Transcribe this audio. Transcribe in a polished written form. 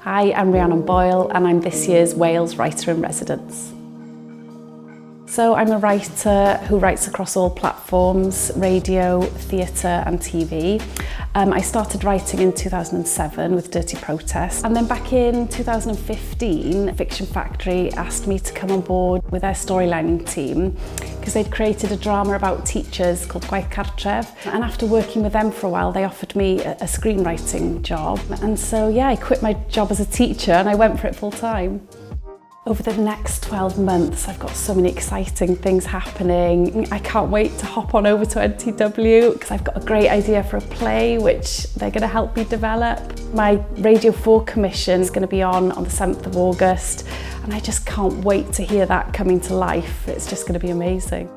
Hi, I'm Rhiannon Boyle and I'm this year's Wales Writer in Residence. So I'm a writer who writes across all platforms, radio, theatre and TV. I started writing in 2007 with Dirty Protest, and then back in 2015 Fiction Factory asked me to come on board with their storylining team because they'd created a drama about teachers called Gwaith Cartref, and after working with them for a while they offered me a screenwriting job, and so yeah, I quit my job as a teacher and I went for it full time. Over the next 12 months, I've got so many exciting things happening. I can't wait to hop on over to NTW because I've got a great idea for a play which they're going to help me develop. My Radio 4 commission is going to be on the 7th of August and I just can't wait to hear that coming to life. It's just going to be amazing.